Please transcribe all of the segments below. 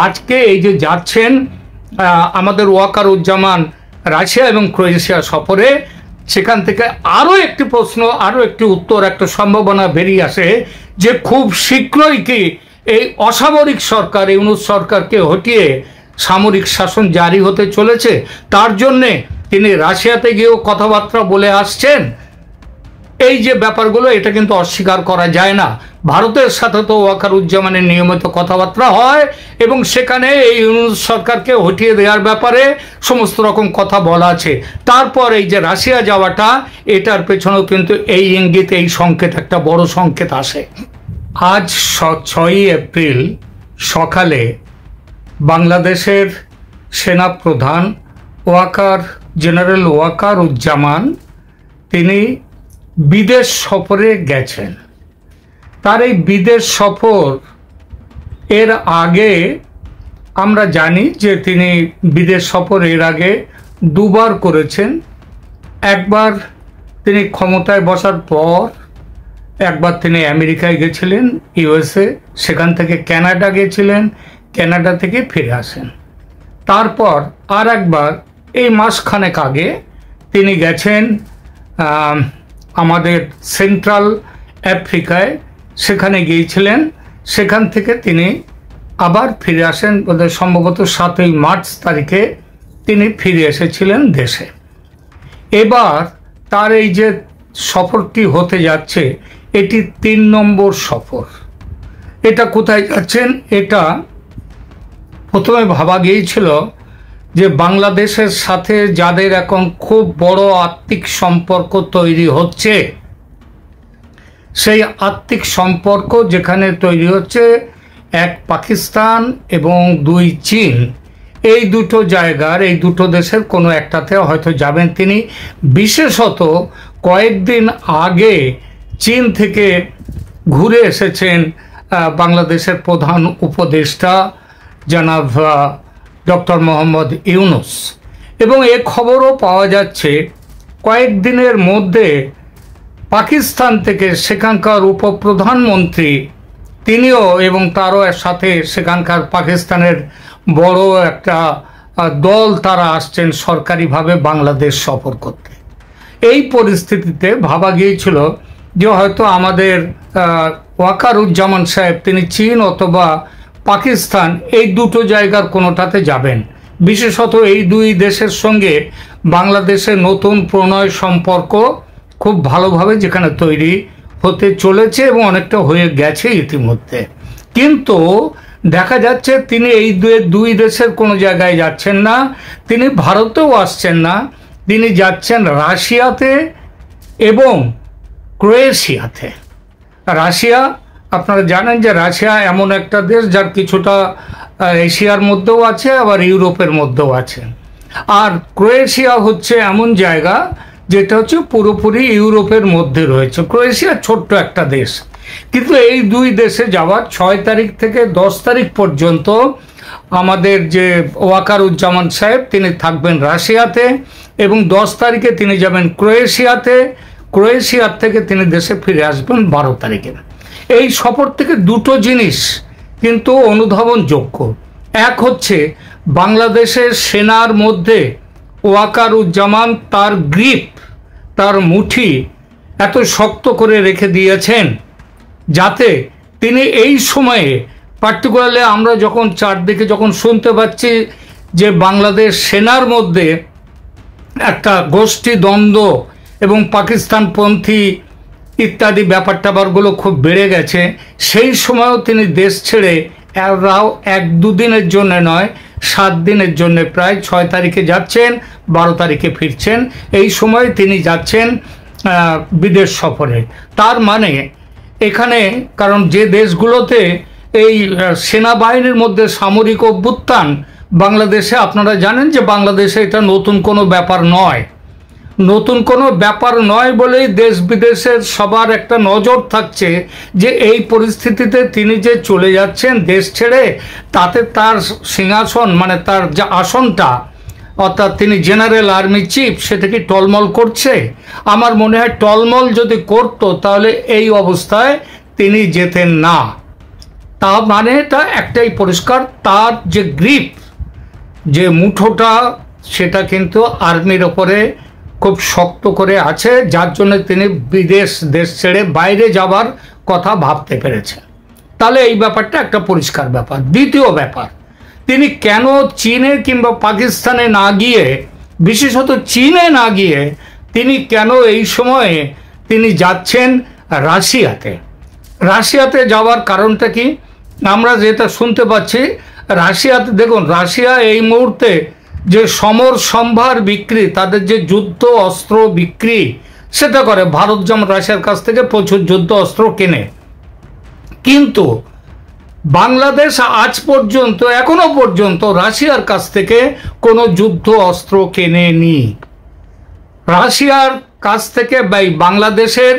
আজকে এই যে যাচ্ছেন আমাদের ওয়াকারুজ্জামান রাশিয়া এবং ক্রোয়েশিয়া সফরে, সেখান থেকে আরও একটি প্রশ্ন, আরও একটি উত্তর, একটা সম্ভাবনা বেরিয়ে আসে যে খুব শীঘ্রই কি এই অসামরিক সরকার, ইউনূস সরকারকে হটিয়ে সামরিক শাসন জারি হতে চলেছে। তার জন্যে তিনি রাশিয়াতে গিয়েও কথাবার্তা বলে আসছেন। এই যে ব্যাপারগুলো, এটা কিন্তু অস্বীকার করা যায় না। ভারতের সাথে তো ওয়াকারুজ্জামানের নিয়মিত কথাবার্তা হয় এবং সেখানে এই ইউনূস সরকারকে হটিয়ে দেওয়ার ব্যাপারে সমস্ত রকম কথা বলা আছে। তারপর এই যে রাশিয়া যাওয়াটা, এটার পেছনেও কিন্তু এই ইঙ্গিত, এই সংকেত, একটা বড় সংকেত আসে। আজ 6ই এপ্রিল সকালে বাংলাদেশের সেনাপ্রধান জেনারেল ওয়াকারুজ্জামান তিনি বিদেশ সফরে গেছেন। তার এই বিদেশ সফর এর আগে আমরা জানি যে তিনি বিদেশ সফর এর আগে দুবার করেছেন। একবার তিনি ক্ষমতায় বসার পর, একবার তিনি আমেরিকায় গেছিলেন, ইউএসএ, সেখান থেকে কানাডা গেছিলেন, কানাডা থেকে ফিরে আসেন। তারপর আর একবার এই মাসখানেক আগে তিনি গেছেন আমাদের সেন্ট্রাল আফ্রিকায়, সেখানে গিয়েছিলেন। সেখান থেকে তিনি আবার ফিরে আসেন, বোধহয় সম্ভবত 7ই মার্চ তারিখে তিনি ফিরে এসেছিলেন দেশে। এবার তার এই যে সফরটি হতে যাচ্ছে, এটি 3 নম্বর সফর। এটা কোথায় যাচ্ছেন? এটা প্রথমে ভাবা গিয়েছিল যে বাংলাদেশের সাথে যাদের এখন খুব বড় আত্মিক সম্পর্ক তৈরি হচ্ছে, সেই আত্মিক সম্পর্ক যেখানে তৈরি হচ্ছে, 1 পাকিস্তান এবং 2 চীন, এই দুটো জায়গার, এই দুটো দেশের কোনো একটাতে হয়তো যাবেন তিনি। বিশেষত কয়েকদিন আগে চীন থেকে ঘুরে এসেছেন বাংলাদেশের প্রধান উপদেষ্টা জনাব ডক্টর মোহাম্মদ ইউনূস, এবং এ খবরও পাওয়া যাচ্ছে কয়েকদিনের মধ্যে পাকিস্তান থেকে সেখানকার উপপ্রধানমন্ত্রী তিনিও এবং তারও সাথে সেখানকার পাকিস্তানের বড় একটা দল, তারা আসছেন সরকারিভাবে বাংলাদেশ সফর করতে। এই পরিস্থিতিতে ভাবা গিয়েছিল যে হয়তো আমাদের ওয়াকারুজ্জামান সাহেব তিনি চীন অথবা পাকিস্তান, এই দুটো জায়গার কোনোটাতে যাবেন। বিশেষত এই 2 দেশের সঙ্গে বাংলাদেশের নতুন প্রণয় সম্পর্ক খুব ভালোভাবে যেখানে তৈরি হতে চলেছে এবং অনেকটা হয়ে গেছে ইতিমধ্যে। কিন্তু দেখা যাচ্ছে তিনি এই 2 দেশের কোনো জায়গায় যাচ্ছেন না, তিনি ভারতেও আসছেন না, তিনি যাচ্ছেন রাশিয়াতে এবং ক্রোয়েশিয়াতে। রাশিয়া, আপনারা জানেন যে রাশিয়া এমন একটা দেশ যার কিছুটা এশিয়ার মধ্যেও আছে, আবার ইউরোপের মধ্যেও আছে। আর ক্রোয়েশিয়া হচ্ছে এমন জায়গা যেটা হচ্ছে পুরোপুরি ইউরোপের মধ্যে রয়েছে। ক্রোয়েশিয়া ছোট্ট একটা দেশ, কিন্তু এই 2 দেশে যাওয়ার 6 তারিখ থেকে 10 তারিখ পর্যন্ত আমাদের যে ওয়াকারুজ্জামান সাহেব তিনি থাকবেন রাশিয়াতে, এবং 10 তারিখে তিনি যাবেন ক্রোয়েশিয়াতে। ক্রোয়েশিয়ার থেকে তিনি দেশে ফিরে আসবেন 12 তারিখে। এই সফর থেকে দুটো জিনিস কিন্তু অনুধাবনযোগ্য। এক হচ্ছে বাংলাদেশের সেনার মধ্যে ওয়াকারুজ্জামান তার গ্রিপ, তার মুঠি এত শক্ত করে রেখে দিয়েছেন যাতে তিনি এই সময়ে, পার্টিকুলারলি আমরা যখন চারদিকে যখন শুনতে পাচ্ছি যে বাংলাদেশ সেনার মধ্যে একটা গোষ্ঠী দ্বন্দ্ব এবং পাকিস্তানপন্থী ইত্যাদি ব্যাপার ট্যাপারগুলো খুব বেড়ে গেছে, সেই সময়ও তিনি দেশ ছেড়ে 1-2 দিনের জন্য নয়, 7 দিনের জন্য, প্রায় 6 তারিখে যাচ্ছেন, 12 তারিখে ফিরছেন। এই সময় তিনি যাচ্ছেন বিদেশ সফরে। তার মানে এখানে, কারণ যে দেশগুলোতে এই সেনাবাহিনীর মধ্যে সামরিক অভ্যুত্থান, বাংলাদেশে আপনারা জানেন যে বাংলাদেশে এটা নতুন কোনো ব্যাপার নয়। নতুন কোনো ব্যাপার নয় বলেই দেশ বিদেশের সবার একটা নজর থাকছে যে এই পরিস্থিতিতে তিনি যে চলে যাচ্ছেন দেশ ছেড়ে, তাতে তার সিংহাসন, মানে তার যে আসনটা, অর্থাৎ তিনি জেনারেল আর্মি চিফ, সেটা কি টলমল করছে? আমার মনে হয় টলমল যদি করতো তাহলে এই অবস্থায় তিনি যেতেন না। তা মানে এটা একটাই পরিষ্কার, তার যে গ্রিপ, যে মুঠোটা, সেটা কিন্তু আর্মির ওপরে খুব শক্ত করে আছে, যার জন্য তিনি দেশ ছেড়ে বাইরে যাবার কথা ভাবতে পেরেছেন। তাহলে এই ব্যাপারটা একটা পরিষ্কার ব্যাপার। দ্বিতীয় ব্যাপার, তিনি কেন চীনে কিংবা পাকিস্তানে না গিয়ে, বিশেষত চীনে না গিয়ে তিনি কেন এই সময়ে তিনি যাচ্ছেন রাশিয়াতে? রাশিয়াতে যাওয়ার কারণটা কি? আমরা যেটা শুনতে পাচ্ছি, রাশিয়াতে দেখুন, রাশিয়া এই মুহূর্তে যে সমর সম্ভার বিক্রি, তাদের যে যুদ্ধ অস্ত্র বিক্রি সেটা করে, ভারত যেমন রাশিয়ার কাছ থেকে প্রচুর যুদ্ধ অস্ত্র কেনে, কিন্তু বাংলাদেশ আজ পর্যন্ত, এখনো পর্যন্ত রাশিয়ার কাছ থেকে কোনো যুদ্ধ অস্ত্র কেনেনি। রাশিয়ার কাছ থেকে বাংলাদেশের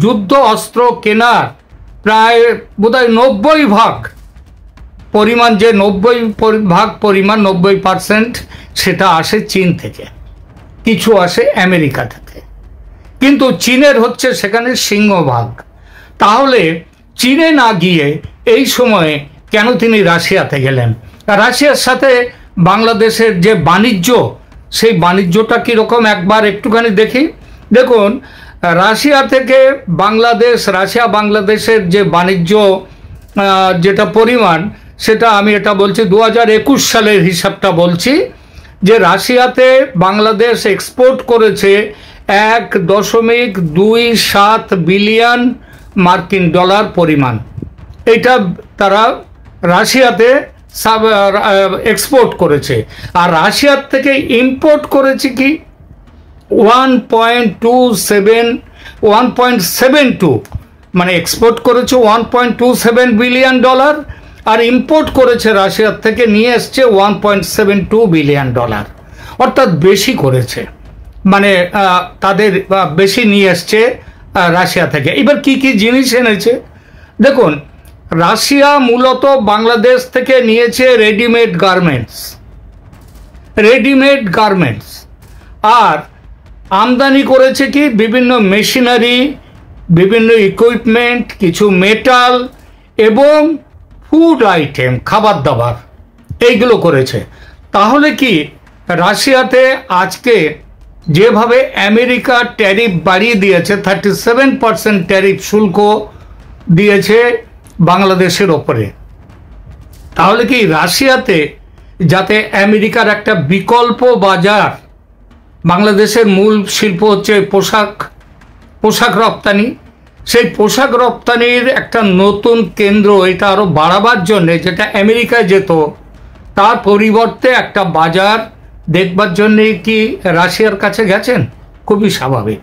যুদ্ধ অস্ত্র কেনার প্রায় বোধহয় 90% পরিমাণ, যে 90% পরিমাণ, 90% সেটা আসে চীন থেকে, কিছু আসে আমেরিকা থেকে, কিন্তু চীনের হচ্ছে সেখানে সিংহভাগ। তাহলে চীনে না গিয়ে এই সময়ে কেন তিনি রাশিয়াতে গেলেন? রাশিয়ার সাথে বাংলাদেশের যে বাণিজ্য, সেই বাণিজ্যটা কীরকম একবার একটুখানি দেখি। দেখুন, রাশিয়া থেকে বাংলাদেশ, রাশিয়া বাংলাদেশের যে বাণিজ্য যেটা পরিমাণ, সেটা আমি এটা বলছি 2021 সালের হিসাবটা বলছি, যে রাশিয়াতে বাংলাদেশ এক্সপোর্ট করেছে $1.27 বিলিয়ন মার্কিন ডলার পরিমাণ। এটা তারা রাশিয়াতে এক্সপোর্ট করেছে। আর রাশিয়ার থেকে ইম্পোর্ট করেছে কি 1.72, মানে এক্সপোর্ট করেছে $1.27 বিলিয়ন ডলার, আর ইম্পোর্ট করেছে রাশিয়ার থেকে, নিয়ে এসছে $1.72 বিলিয়ন ডলার, অর্থাৎ বেশি করেছে, মানে তাদের বেশি নিয়ে এসছে রাশিয়া থেকে। এবার কি কি জিনিস এনেছে দেখুন, রাশিয়া মূলত বাংলাদেশ থেকে নিয়েছে রেডিমেড গার্মেন্টস, আর আমদানি করেছে কি বিভিন্ন মেশিনারি, বিভিন্ন ইকুইপমেন্ট, কিছু মেটাল এবং ফুড আইটেম, খাবার দাবার, এইগুলো করেছে। তাহলে কি রাশিয়াতে আজকে যেভাবে আমেরিকা ট্যারিফ বাড়িয়ে দিয়েছে, 37% ট্যারিফ শুল্ক দিয়েছে বাংলাদেশের ওপরে, তাহলে কি রাশিয়াতে যাতে আমেরিকার একটা বিকল্প বাজার, বাংলাদেশের মূল শিল্প হচ্ছে পোশাক রপ্তানি, সেই পোশাক রপ্তানির একটা নতুন কেন্দ্র, এটা আরও বাড়াবার জন্যে, যেটা আমেরিকায় যেত তার পরিবর্তে একটা বাজার দেখবার জন্যে কি রাশিয়ার কাছে গেছেন? খুবই স্বাভাবিক।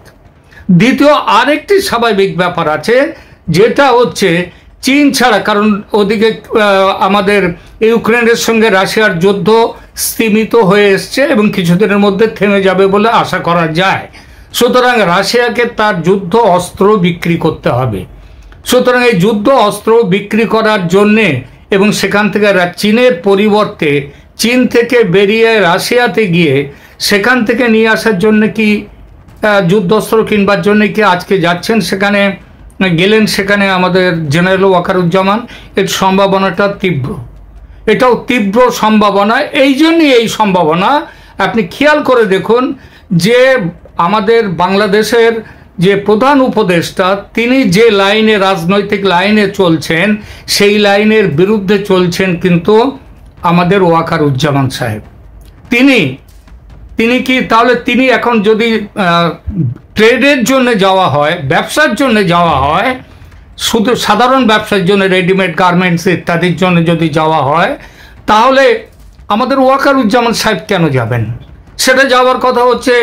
দ্বিতীয় আরেকটি স্বাভাবিক ব্যাপার আছে, যেটা হচ্ছে চীন ছাড়া, কারণ ওদিকে আমাদের ইউক্রেনের সঙ্গে রাশিয়ার যুদ্ধ স্তীমিত হয়ে এসছে এবং কিছুদিনের মধ্যে থেমে যাবে বলে আশা করা যায়। সুতরাং রাশিয়াকে তার যুদ্ধ অস্ত্র বিক্রি করতে হবে। সুতরাং এই যুদ্ধ অস্ত্র বিক্রি করার জন্যে এবং সেখান থেকে চীনের পরিবর্তে চীন থেকে বেরিয়ে রাশিয়াতে গিয়ে সেখান থেকে নিয়ে আসার জন্য কি যুদ্ধস্ত্র কিনবার জন্য কি আজকে যাচ্ছেন, সেখানে গেলেন, সেখানে আমাদের জেনারেল ওয়াকারুজ্জামান। এর সম্ভাবনাটা তীব্র, এটাও তীব্র সম্ভাবনা। এই জন্যই এই সম্ভাবনা, আপনি খেয়াল করে দেখুন যে আমাদের বাংলাদেশের যে প্রধান উপদেষ্টা, তিনি যে লাইনে, রাজনৈতিক লাইনে চলছেন, সেই লাইনের বিরুদ্ধে চলছেন কিন্তু আমাদের ওয়াকারুজ্জামান সাহেব। তিনি কি তাহলে তিনি এখন যদি ট্রেডের জন্য যাওয়া হয়, ব্যবসার জন্য যাওয়া হয়, শুধু সাধারণ ব্যবসার জন্য, রেডিমেড গার্মেন্টস ইত্যাদির জন্য যদি যাওয়া হয়, তাহলে আমাদের ওয়াকারুজ্জামান সাহেব কেন যাবেন? সেটা যাওয়ার কথা হচ্ছে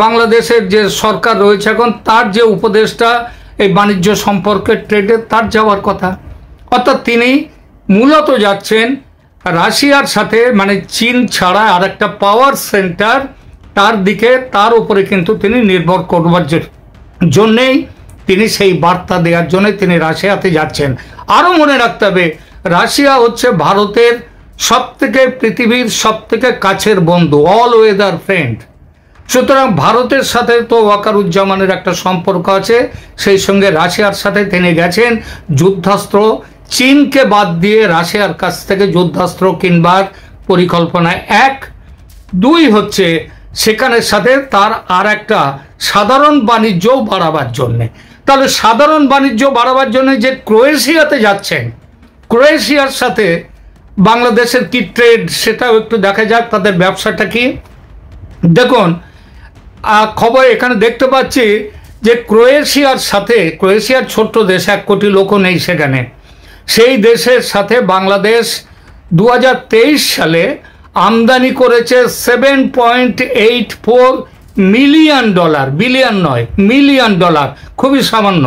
বাংলাদেশের যে সরকার রয়েছে এখন, তার যে উপদেষ্টা এই বাণিজ্য সম্পর্কে, ট্রেডের, তার যাওয়ার কথা। অর্থাৎ তিনি মূলত যাচ্ছেন রাশিয়ার সাথে, মানে চীন ছাড়া আর একটা পাওয়ার সেন্টার, তার দিকে, তার উপরে কিন্তু তিনি নির্ভর করবার জন্যেই তিনি সেই বার্তা দেওয়ার জন্য তিনি রাশিয়াতে যাচ্ছেন। আরও মনে রাখতে হবে, রাশিয়া হচ্ছে ভারতের সবথেকে, পৃথিবীর সবথেকে কাছের বন্ধু, অল ওয়েদার ফ্রেন্ড। সুতরাং ভারতের সাথে তো ওয়াকারুজ্জামানের একটা সম্পর্ক আছে, সেই সঙ্গে রাশিয়ার সাথে তিনি গেছেন যুদ্ধাস্ত্র চীনকে বাদ দিয়ে রাশিয়ার কাছ থেকে যুদ্ধাস্ত্র কিনবার পরিকল্পনা এক। দুই হচ্ছে সেখানের সাথে তার আর একটা সাধারণ বাণিজ্য বাড়াবার জন্যে। তাহলে সাধারণ বাণিজ্য বাড়াবার জন্য যে ক্রোয়েশিয়াতে যাচ্ছেন, ক্রোয়েশিয়ার সাথে বাংলাদেশের কি ট্রেড সেটাও একটু দেখা যাক, তাদের ব্যবসাটা কি। দেখুন খবর এখানে দেখতে পাচ্ছি যে ক্রোয়েশিয়ার সাথে, ক্রোয়েশিয়ার ছোট্ট দেশ, 1 কোটি লোকও নেই সেখানে, সেই দেশের সাথে বাংলাদেশ 2023 সালে আমদানি করেছে $7.84 মিলিয়ন, বিলিয়ন নয়, মিলিয়ন ডলার, খুবই সামান্য।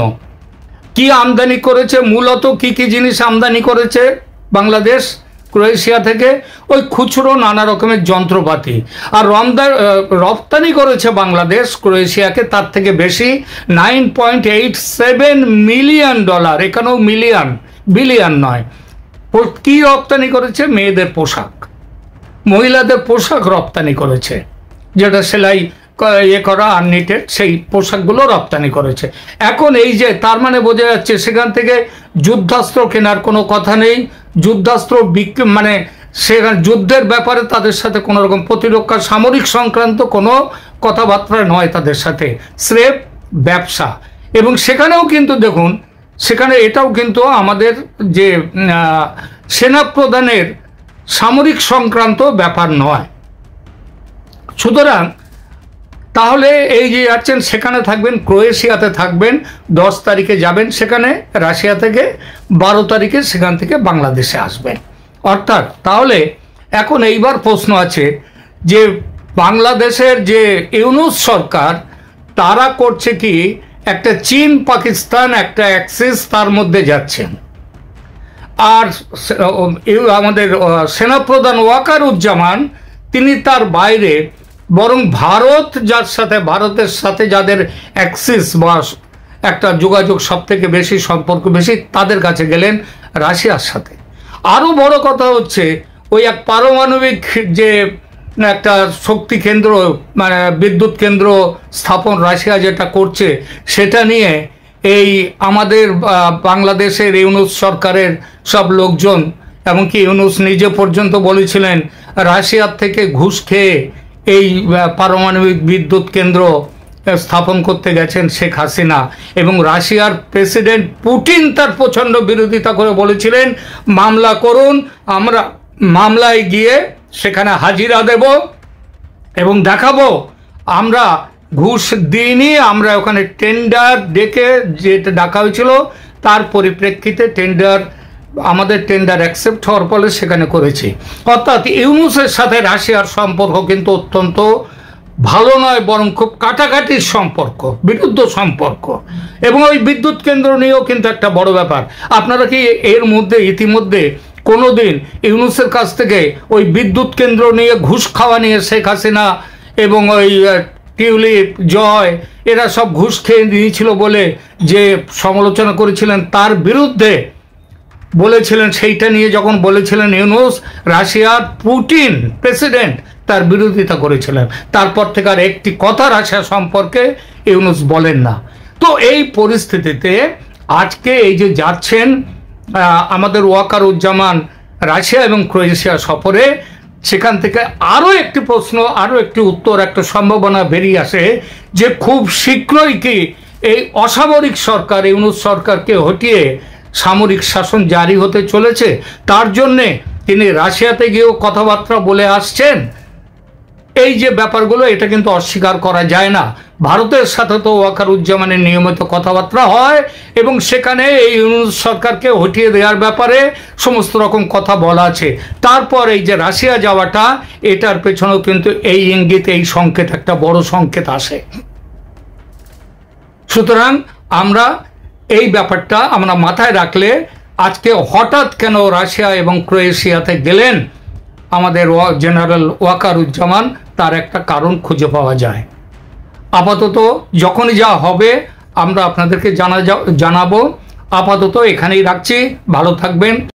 কি আমদানি করেছে? মূলত কি কি জিনিস আমদানি করেছে বাংলাদেশ ক্রোয়েশিয়া থেকে? ওই খুচরো নানা রকমের যন্ত্রপাতি। আর রপ্তানি করেছে বাংলাদেশ ক্রোয়েশিয়াকে তার থেকে বেশি, $9.87 মিলিয়ন। এখানেও মিলিয়ন, বিলিয়ন নয়। কি রপ্তানি করেছে? মেয়েদের পোশাক, মহিলাদের পোশাক রপ্তানি করেছে, যেটা সেলাই করা আননিটেড, সেই পোশাকগুলো রপ্তানি করেছে। এখন এই যে, তার মানে বোঝা যাচ্ছে সেখান থেকে যুদ্ধাস্ত্র কেনার কোনো কথা নেই, যুদ্ধাস্ত্র মানে সেখানে যুদ্ধের ব্যাপারে তাদের সাথে কোনো রকম প্রতিরক্ষা সামরিক সংক্রান্ত কোনো কথাবার্তা নয় তাদের সাথে, স্রেফ ব্যবসা। এবং সেখানেও কিন্তু দেখুন, সেখানে এটাও কিন্তু আমাদের যে সেনা প্রধানের সামরিক সংক্রান্ত ব্যাপার নয়। সুতরাং তাহলে এই যে যাচ্ছেন সেখানে থাকবেন, ক্রোয়েশিয়াতে থাকবেন, 10 তারিখে যাবেন সেখানে রাশিয়া থেকে, 12 তারিখে সেখান থেকে বাংলাদেশে আসবেন। অর্থাৎ তাহলে এখন এইবার প্রশ্ন আছে যে বাংলাদেশের যে ইউনূস সরকার, তারা করছে কি, একটা চীন পাকিস্তান একটা অ্যাক্সিস, তার মধ্যে যাচ্ছেন। আর আমাদের সেনাপ্রধান ওয়াকারুজ্জামান তিনি তার বাইরে, বরং ভারত যার সাথে, ভারতের সাথে যাদের অ্যাক্সিস বা একটা যোগাযোগ সব থেকে বেশি, সম্পর্ক বেশি, তাদের কাছে গেলেন, রাশিয়ার সাথে। আরও বড় কথা হচ্ছে ওই এক পারমাণবিক যে একটা শক্তি কেন্দ্র, মানে বিদ্যুৎ কেন্দ্র স্থাপন রাশিয়া যেটা করছে, সেটা নিয়ে এই আমাদের বাংলাদেশের ইউনূস সরকারের সব লোকজন, এমনকি ইউনূস নিজে পর্যন্ত বলেছিলেন রাশিয়ার থেকে ঘুষ খেয়ে এই পারমাণবিক বিদ্যুৎ কেন্দ্র স্থাপন করতে গেছেন শেখ হাসিনা। এবং রাশিয়ার প্রেসিডেন্ট পুতিন তার প্রচণ্ড বিরোধিতা করে বলেছিলেন মামলা করুন, আমরা মামলায় গিয়ে সেখানে হাজিরা দেব এবং দেখাবো আমরা ঘুষ দিইনি, আমরা ওখানে টেন্ডার ডেকে, যেটা ডাকা হয়েছিল তার পরিপ্রেক্ষিতে আমাদের টেন্ডার অ্যাকসেপ্ট হওয়ার ফলে সেখানে করেছি। অর্থাৎ ইউনূসের সাথে রাশিয়ার সম্পর্ক কিন্তু অত্যন্ত ভালো নয়, বরং খুব কাটাকাটির সম্পর্ক, বিরুদ্ধ সম্পর্ক। এবং ওই বিদ্যুৎ কেন্দ্র নিয়েও কিন্তু একটা বড় ব্যাপার। আপনারা কি এর মধ্যে ইতিমধ্যে কোনো দিন ইউনূসের কাছ থেকে ওই বিদ্যুৎ কেন্দ্র নিয়ে ঘুষ খাওয়া নিয়ে শেখ হাসিনা এবং ওই টিউলিপ, জয়, এরা সব ঘুষ খেয়ে নিয়েছিল বলে যে সমালোচনা করেছিলেন, তার বিরুদ্ধে বলেছিলেন, সেইটা নিয়ে যখন বলেছিলেন ইউনূস, রাশিয়ার পুতিন প্রেসিডেন্ট তার বিরোধিতা করেছিলেন। তারপর থেকে আর একটি কথা রাশিয়া সম্পর্কে ইউনূস বলেন না। তো এই পরিস্থিতিতে আজকে এই যে যাচ্ছেন আমাদের ওয়াকারুজ্জামান রাশিয়া এবং ক্রোয়েশিয়া সফরে, সেখান থেকে আরও একটি প্রশ্ন, আরও একটি উত্তর, একটা সম্ভাবনা বেরিয়ে আসে যে খুব শীঘ্রই কি এই অসামরিক সরকার, ইউনূস সরকারকে হটিয়ে সামরিক শাসন জারি হতে চলেছে। তার জন্যে তিনি রাশিয়াতে গিয়েও কথাবার্তা বলে আসছেন। এই যে ব্যাপারগুলো, এটা কিন্তু অস্বীকার করা যায় না। ভারতের সাথে তো ওয়াকারুজ্জামানের নিয়মিত কথাবার্তা হয় এবং সেখানে এই ইউনূস সরকারকে হটিয়ে দেওয়ার ব্যাপারে সমস্ত রকম কথা বলা আছে। তারপর এই যে রাশিয়া যাওয়াটা, এটার পেছনেও কিন্তু এই ইঙ্গিত, এই সংকেত, একটা বড় সংকেত আসে। সুতরাং আমরা এই ব্যাপারটা আমরা মাথায় রাখলে, আজকে হঠাৎ কেন রাশিয়া এবং ক্রোয়েশিয়াতে গেলেন আমাদের জেনারেল ওয়াকারুজ্জামান, তার একটা কারণ খুঁজে পাওয়া যায়। আপাতত যখনই যা হবে আমরা আপনাদেরকে জানাবো। আপাতত এখানেই রাখছি, ভালো থাকবেন।